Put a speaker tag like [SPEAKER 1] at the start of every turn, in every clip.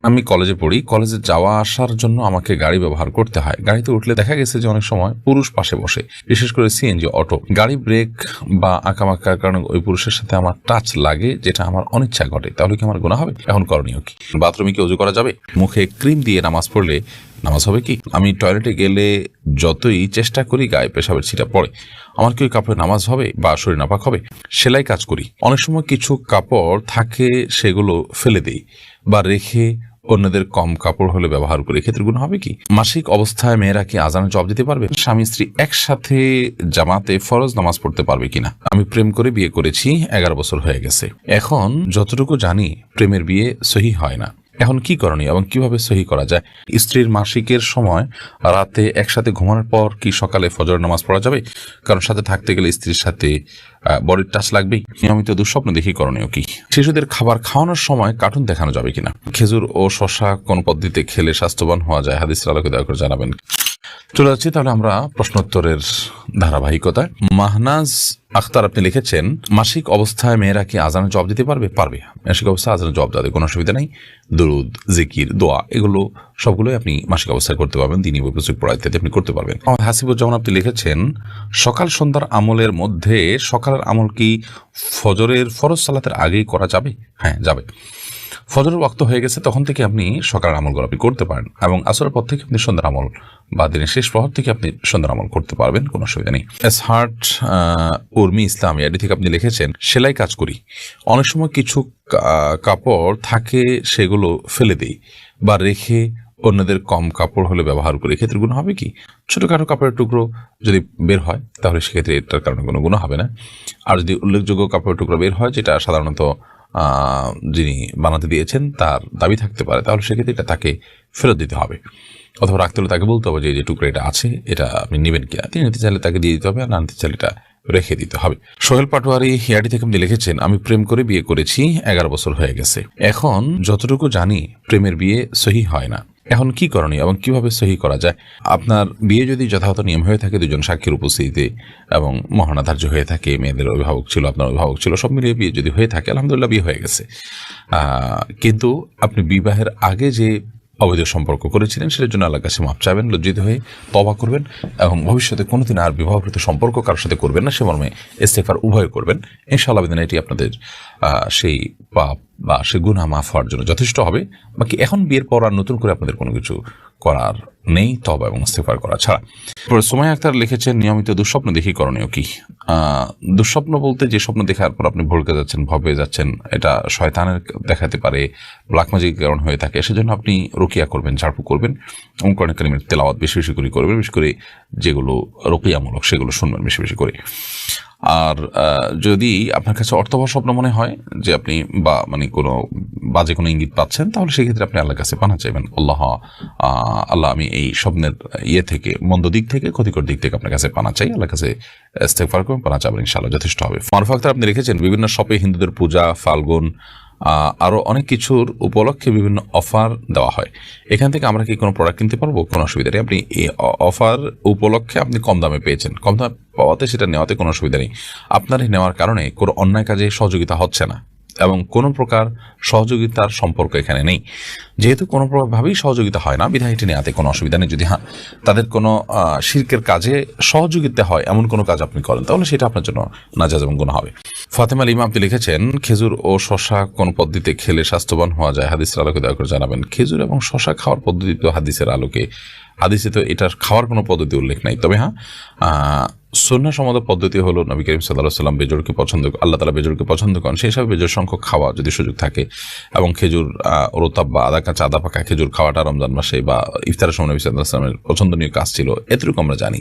[SPEAKER 1] আমি কলেজে পড়ি। কলেজে যাওয়া আসার জন্য আমাকে গাড়ি ব্যবহার করতে হয়। গাড়িতে উঠলে দেখা গেছে যে অনেক সময় পুরুষ পাশে বসে, বিশেষ করে সিএনজি অটো। গাড়ি ব্রেক বা আঁকাবাঁকার কারণে ওই পুরুষের সাথে আমার টাচ লাগে, যেটা আমার অনিচ্ছায় ঘটে। তাহলে কি আমার গুনাহ হবে? এখন করণীয় কি? বাথরুমে কি ওযু করা যাবে? মুখে ক্রিম দিয়ে নামাজ পড়লে নামাজ হবে কি? আমি টয়লেটে গেলে যতই চেষ্টা করি গায়ে পেশাবের ছিটা পড়ে, আমার কি ওই কাপড়ে নামাজ হবে বা শরীর নাপাক হবে? সেলাই কাজ করি, অনেক সময় কিছু কাপড় থাকে সেগুলো ফেলে দেই বা রেখে অন্যদের কম কাপড় হলে ব্যবহার করি, ক্ষেত্রে গুণ হবে কি? মাসিক অবস্থায় মেয়েরা কি আজানের জবাব দিতে পারবে? স্বামী স্ত্রী একসাথে জামাতে ফরজ নামাজ পড়তে পারবে কিনা? আমি প্রেম করে বিয়ে করেছি, 11 বছর হয়ে গেছে। এখন যতটুকু জানি প্রেমের বিয়ে সহি হয় না। এখন কি করণীয় এবং কিভাবে সহি করা যায়? স্ত্রীর মাসিকের সময় রাতে একসাথে ঘুমানোর পর কি সকালে ফজর নামাজ পড়া যাবে? কারণ সাথে থাকতে গেলে স্ত্রীর সাথে বডির টাচ লাগবেই। নিয়মিত দুঃস্বপ্ন দেখি, করণীয় কি? শিশুদের খাবার খাওয়ানোর সময় কার্টুন দেখানো যাবে কিনা? খেজুর ও শশা কোন পদ্ধতিতে খেলে স্বাস্থ্যবান হওয়া যায়? হাদিসের আলোকে দয়া করে জানাবেন। চলে যাচ্ছি তাহলে আমরা প্রশ্নোত্তরের ধারাবাহিকতায়। মাহনাজ আখতার আপনি লিখেছেন, মাসিক অবস্থায় মেয়েরা কি আজানের জবাব দিতে পারবে? পারবে। মাসিক অবস্থায় আজানের জবাব দেওয়াতে কোনো অসুবিধা নেই। দুরুদ, জিকির, দোয়া এগুলো সবগুলোই আপনি মাসিক অবস্থায় করতে পারবেন। দিনই প্রচুর পড়া ইত্যাদি আপনি করতে পারবেন। আমার হাসিবুজ্জামান আপনি লিখেছেন, সকাল সন্ধ্যার আমলের মধ্যে সকালের আমল কি ফজরের ফরজ সালাতের আগেই করা যাবে? হ্যাঁ, যাবে। ফজরের ওয়াক্ত হয়ে গেছে তখন থেকে আপনি সকালের আমলগুলো আপনি করতে পারেন, এবং আসরের পর থেকে আপনি সন্ধ্যার আমল বা দিনের শেষ প্রহর থেকে আপনি সন্ধ্যার আমল করতে পারবেন, কোনো অসুবিধা নেই। এস হার্ট উর্মি ইসলাম এডি থেকে আপনি লিখেছেন, সেলাই কাজ করি, অনেক সময় কিছু কাপড় থাকে সেগুলো ফেলে দেই বা রেখে অন্যদের কম কাপড় হলে ব্যবহার করি, ক্ষেত্রে গুণ হবে কি? ছোটখাটো কাপড়ের টুকরো যদি বের হয় তাহলে সেক্ষেত্রে এটার কারণে কোনো গুণ হবে না। আর যদি উল্লেখযোগ্য কাপড়ের টুকরো বের হয়, যেটা সাধারণত যিনি বানাতে দিয়েছেন তার দাবি থাকতে পারে, তাহলে সেক্ষেত্রে এটা তাকে ফেরত দিতে হবে, অথবা রাখতে হলে তাকে বলতে হবে যে যে টুকরো এটা আছে এটা আপনি নেবেন কিনা। তিনি নিতে চাইলে তাকে দিয়ে দিতে হবে, আর না নিতে চাইলে এটা রেখে দিতে হবে। সোহেল পাটোয়ারি হিয়াটি থেকে আপনি লিখেছেন, আমি প্রেম করে বিয়ে করেছি, 11 বছর হয়ে গেছে। এখন যতটুকু জানি প্রেমের বিয়ে সহি হয় না। এখন কি করণীয় এবং কিভাবে সহি করা যায়? আপনার বিয়ে যদি যথাযথ নিয়ম হয়ে থাকে, দুজন সাক্ষীর উপস্থিতিতে এবং মহারণা ধার্য হয়ে থাকে, মেয়েদের অভিভাবক ছিল, আপনার অভিভাবক ছিল, সব মিলিয়ে বিয়ে যদি হয়ে থাকে, আলহামদুলিল্লাহ বিয়ে হয়ে গেছে। কিন্তু আপনি বিবাহের আগে যে অবৈধ সম্পর্ক করেছিলেন সেটার জন্য আল্লাহর কাছে মাপ চাইবেন, লজ্জিত হয়ে তওবা করবেন, এবং ভবিষ্যতে কোনোদিন আর বিবাহকৃত সম্পর্ক কারোর সাথে করবেন না, সে মর্মে ইস্তেগফার উভয় করবেন। ইনশাআল্লাহ বিদিন এটি আপনাদের সেই পাপ বা সে গুনাহ মাফ হওয়ার জন্য যথেষ্ট হবে। বাকি এখন বিয়ের পর আর নতুন করে আপনাদের কোনো কিছু করার নেই, তওবা এবং ইস্তেগফার করা ছাড়া। সুমাইয়া আক্তার লিখেছেন, নিয়মিত দুঃস্বপ্ন দেখি, করণীয় কি? দুঃস্বপ্ন বলতে যে স্বপ্ন দেখার পর আপনি ভড়কে যাচ্ছেন, ভবে যাচ্ছেন, এটা শয়তানের দেখাতে পারে, ব্ল্যাক ম্যাজিক কারণ হয়ে থাকে, সেজন্য আপনি রুকিয়া করবেন, ঝাড়ফুঁক করবেন এবং কোরআন কারীমের তেলাওয়াত বেশি বেশি করে করবেন, বিশেষ করে যেগুলো রুকিয়ামূলক সেগুলো শুনবেন বেশি বেশি করে। আর যদি আপনার কাছে অর্থবহ স্বপ্ন মনে হয় যে আপনি বা মানে কোনো বাজে কোনো ইঙ্গিত পাচ্ছেন, তাহলে সেক্ষেত্রে আপনি আল্লাহর কাছে পানা চাইবেন। আল্লাহ আমি এই স্বপ্নের থেকে, মন্দ দিক থেকে, ক্ষতিকর দিক থেকে আপনার কাছে পানা চাই, আল্লাহর কাছে ইস্তেগফার করবেন, পানা চাইবেন, ইনশাআল্লাহ যথেষ্ট হবে। মারুফ আক্তার আপনি লিখেছেন, বিভিন্ন শপে হিন্দুদের পূজা, ফাল্গুন আরও অনেক কিছুর উপলক্ষে বিভিন্ন অফার দেওয়া হয়, এখান থেকে আমরা কি কোনো প্রোডাক্ট কিনতে পারবো? কোনো অসুবিধা নেই। আপনি এই অফার উপলক্ষে আপনি কম দামে পেয়েছেন, কম দামে পাওয়াতে সেটা নেওয়াতে কোনো অসুবিধা নেই। আপনার এই নেওয়ার কারণে কোনো অন্যায় কাজে সহযোগিতা হচ্ছে না এবং কোনো প্রকার সহযোগিতার সম্পর্ক এখানে নেই। যেহেতু কোনো প্রকারভাবেই সহযোগিতা হয় না, বিধায় এটি নেওয়াতে কোনো অসুবিধা নেই। যদি তাদের কোনো শিরকের কাজে সহযোগিতা হয় এমন কোনো কাজ আপনি করেন, তাহলে সেটা আপনার জন্য নাজায়েজ এবং গুনাহ হবে। ফাতেমা লিমা আপনি লিখেছেন, খেজুর ও শশা কোন পদ্ধতিতে খেলে স্বাস্থ্যবান হওয়া যায়? হাদিসের আলোকে দয়া করে জানাবেন। খেজুর এবং শশা খাওয়ার পদ্ধতি তো হাদিসে তো এটার খাওয়ার কোনো পদ্ধতি উল্লেখ নাই, তবে সুন্নাহ সম্মত পদ্ধতি হলো নবী করিম সাল্লাল্লাহু আলাইহি ওয়াসাল্লাম বেজোড়কে আল্লাহ তাআলা বেজোড়কে পছন্দ করেন, সেই হিসাবে বেজোড় সংখ্যক খাওয়া যদি সুযোগ থাকে, এবং খেজুর রোতাব বা আদা কাঁচা আদা পাকা খেজুর খাওয়াটা রমজান মাসে বা ইফতারের সময় নবী সাল্লাল্লাহু আলাইহি ওয়াসাল্লামের পছন্দনীয় কাজ ছিল, এতটুকু আমরা জানি।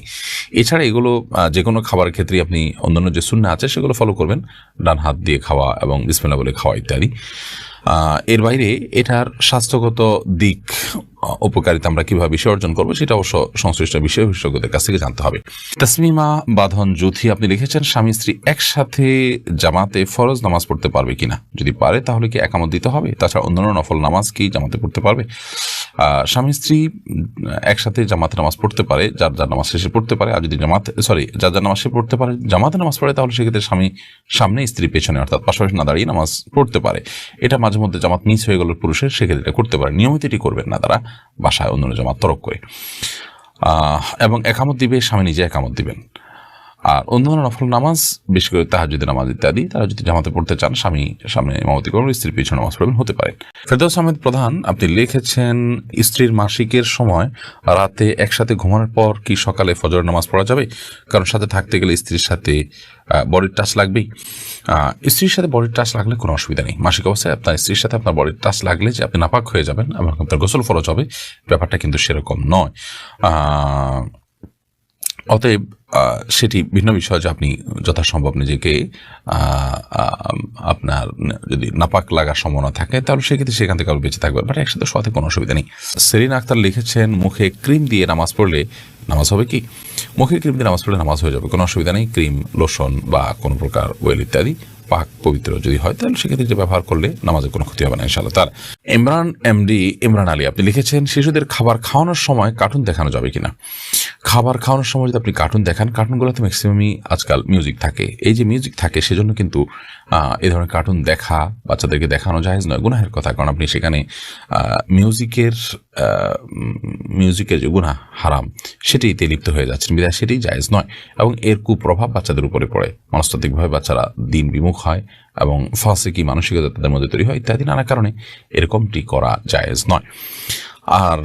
[SPEAKER 1] এছাড়া এগুলো যে কোনো খাবারের ক্ষেত্রে আপনি অন্যান্য যে সুন্নাহ আছে সেগুলো ফলো করবেন, ডান হাত দিয়ে খাওয়া এবং বিসমিল্লাহ বলে খাওয়া ইত্যাদি। এর বাইরে এটার স্বাস্থ্যগত দিক উপকারিতা আমরা কিভাবে বিষয় অর্জন করবো সেটা অবশ্য সংশ্লিষ্ট বিষয় বিশেষজ্ঞদের কাছ থেকে জানতে হবে। তাসমিমা বাঁধন জ্যোতি আপনি লিখেছেন, স্বামী স্ত্রী একসাথে জামাতে ফরজ নামাজ পড়তে পারবে কিনা, যদি পারে তাহলে কি একামত দিতে হবে, তাছাড়া অন্যান্য নফল নামাজ কি জামাতে পড়তে পারবে? স্বামী স্ত্রী একসাথে জামাতে নামাজ পড়তে পারে, যার যার নামাজ শেষে পড়তে পারে। আর যদি যার যার নামাজ সে পড়তে পারে, জামাতে নামাজ পড়ে, তাহলে সেক্ষেত্রে স্বামী সামনে স্ত্রী পেছনে, অর্থাৎ পাশাপাশি না দাঁড়িয়ে নামাজ পড়তে পারে। এটা মাঝে মধ্যে জামাত মিস হয়ে গেল পুরুষের, সেক্ষেত্রে এটা করতে পারে। নিয়মিত এটি করবেন না তারা, বাসায় অন্য জামাত তরক করে। এবং একামত দিবে স্বামী, নিজে একামত দিবেন। আর অন্যান্য নফল নামাজ, বিশেষ করে তাহাজ্জুদের নামাজ ইত্যাদি, তারা যদি জামাতে পড়তে চান, স্বামী সামনে ইমামতি করবেন, স্ত্রীর পিছনে নামাজ পড়বেন, হতে পারে। ফেরদৌস আহমেদ প্রধান আপনি লিখেছেন, স্ত্রীর মাসিকের সময় রাতে একসাথে ঘুমানোর পর কি সকালে ফজর নামাজ পড়া যাবে? কারণ সাথে থাকতে গেলে স্ত্রীর সাথে বডির টাচ লাগবেই। স্ত্রীর সাথে বডির টাচ লাগলে কোনো অসুবিধা নেই। মাসিক অবস্থায় আপনার স্ত্রীর সাথে আপনার বডির টাচ লাগলে যে আপনি নাপাক হয়ে যাবেন এবং আপনার গোসল ফরজ হবে, ব্যাপারটা কিন্তু সেরকম নয়। অতএব সেটি ভিন্ন বিষয় যে আপনি যথাসম্ভব নিজেকে আপনার যদি নাপাক লাগার সম্ভাবনা থাকে তাহলে সেক্ষেত্রে সেখান থেকে আরো বেঁচে থাকবেন, বাট একসাথে সাথে কোনো অসুবিধা নেই। সেরিনা আক্তার লিখেছেন, মুখে ক্রিম দিয়ে নামাজ পড়লে নামাজ হবে কি? মুখে ক্রিম দিয়ে নামাজ পড়লে নামাজ হয়ে যাবে, কোনো অসুবিধা নেই। ক্রিম, লোশন বা কোনো প্রকার ওয়েল ইত্যাদি পাক পবিত্র যদি হয় তাহলে সেক্ষেত্রে যে ব্যবহার করলে নামাজের কোনো ক্ষতি হবে না ইনশাআল্লাহ। তার ইমরান আলী আপনি লিখেছেন, শিশুদের খাবার খাওয়ানোর সময় কার্টুন দেখানো যাবে কিনা? খাবার খাওয়ানোর সময় যদি আপনি কার্টুন দেখান, কার্টুনগুলোতে ম্যাক্সিমামই আজকাল মিউজিক থাকে। এই যে মিউজিক থাকে সেজন্য কিন্তু এই ধরনের কার্টুন দেখা বাচ্চাদেরকে দেখানো জায়েজ নয়, গুনাহের কথা। কারণ আপনি সেখানে মিউজিকের যে গুনাহ হারাম সেটিতে লিপ্ত হয়ে যাচ্ছেন, বিধায় সেটি জায়েজ নয়। এবং এর কুপ্রভাব বাচ্চাদের উপরে পড়ে, মনস্তাত্ত্বিকভাবে বাচ্চারা দিন বিমুখ হয় এবং ফাসিকি মানসিকতা তাদের মধ্যে তৈরি হয় ইত্যাদি নানা কারণে এরকমটি করা জায়েজ নয়। আর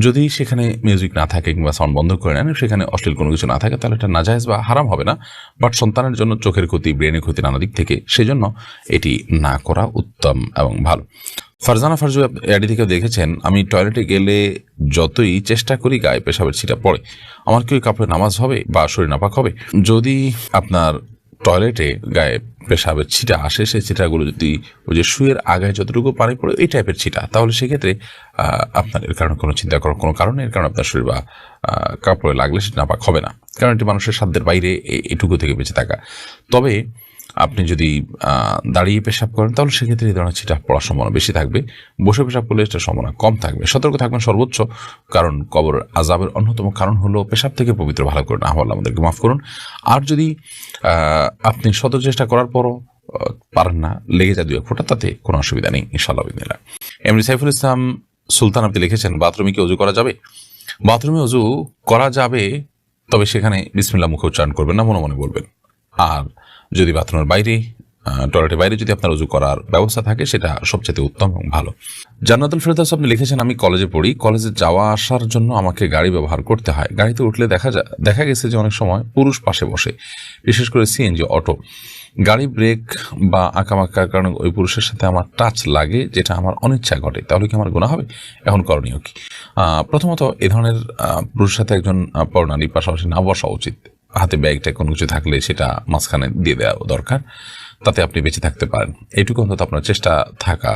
[SPEAKER 1] যদি সেখানে মিউজিক না থাকে কিংবা সাউন্ড বন্ধ করে নেন, সেখানে অশ্লীল কোনো কিছু না থাকে, তাহলে এটা নাজায়েজ বা হারাম হবে না। বাট সন্তানের জন্য চোখের ক্ষতি, ব্রেনের ক্ষতি নানা দিক থেকে, সেজন্য এটি না করা উত্তম এবং ভালো। ফারজানা ফারজু এডি থেকে দেখেছেন, আমি টয়লেটে গেলে যতই চেষ্টা করি গায়ে পেশাবের ছিটা পড়ে, আমার কি ওই কাপড়ে নামাজ হবে বা শরীর নাপাক হবে? যদি আপনার টয়লেটে গায়ে পেশাবের ছিটা আসে, সেই ছিটাগুলো যদি ওই যে শুয়ের আগায় যতটুকু পানি পড়ে এই টাইপের ছিটা, তাহলে সেক্ষেত্রে আপনার এর কারণে কোনো চিন্তা করার কোনো কারণে, এর কারণে আপনার শরীর বা কাপড়ে লাগলে সেটা নাপাক হবে না, কারণ এটি মানুষের সাধ্যের বাইরে এটুকু থেকে বেঁচে থাকা। তবে আপনি যদি দাঁড়িয়ে পেশাব করেন তাহলে সেক্ষেত্রে এই ধরনের ছিটা পড়ার সম্ভাবনা বেশি থাকবে। বসে পেশাব করলে সেটার সম্ভাবনা কম থাকবে। সতর্ক থাকবেন সর্বোচ্চ, কারণ কবর আযাবের অন্যতম কারণ হলো পেশাব থেকে পবিত্র ভালো করে না হওয়া। আমাদেরকে মাফ করুন। আর যদি আপনি শত চেষ্টা করার পরও পারেন না, লেগে যায় 2-1 ফোঁটা, তাতে কোনো অসুবিধা নেই ইনশাআল্লাহ বিদিনিল্লাহ। এমনি সাইফুল ইসলাম সুলতান আপনি লিখেছেন, বাথরুমে কি ওযু করা যাবে? বাথরুমে ওযু করা যাবে, তবে সেখানে বিসমিল্লাহ মুখে উচ্চারণ করবেন না, মনে মনে বলবেন। আর যদি বাথরুমের বাইরে, টয়লেটের বাইরে যদি আপনার ওযু করার ব্যবস্থা থাকে, সেটা সবচেয়ে উত্তম এবং ভালো। জান্নাতুল ফেরদৌস আপনি লিখেছেন, আমি কলেজে পড়ি, কলেজে যাওয়া আসার জন্য আমাকে গাড়ি ব্যবহার করতে হয়। গাড়িতে উঠলে দেখা গেছে যে অনেক সময় পুরুষ পাশে বসে, বিশেষ করে সিএনজি, অটো। গাড়ি ব্রেক বা আঁকামাকার কারণে ওই পুরুষের সাথে আমার টাচ লাগে, যেটা আমার অনিচ্ছা ঘটে, তাহলে কি আমার গুনাহ হবে? এখন করণীয় কি? প্রথমত, এ ধরনের পুরুষের সাথে একজন পরনারী পাশাপাশি না বসা উচিত। হাতে ব্যাগটা কোনো কিছু থাকলে সেটা মাঝখানে দিয়ে দেওয়া দরকার, তাতে আপনি বেঁচে থাকতে পারেন। এইটুকু অন্তত আপনার চেষ্টা থাকা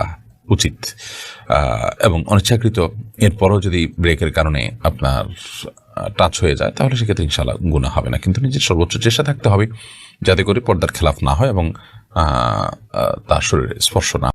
[SPEAKER 1] উচিত। এবং অনিচ্ছাকৃত এরপরও যদি ব্রেকের কারণে আপনার টাচ হয়ে যায়, তাহলে সেক্ষেত্রে ইনশাআল্লাহ গুনাহ হবে না। কিন্তু নিজের সর্বোচ্চ চেষ্টা থাকতে হবে যাতে করে পর্দার খেলাফ না হয় এবং তার শরীরে স্পর্শ না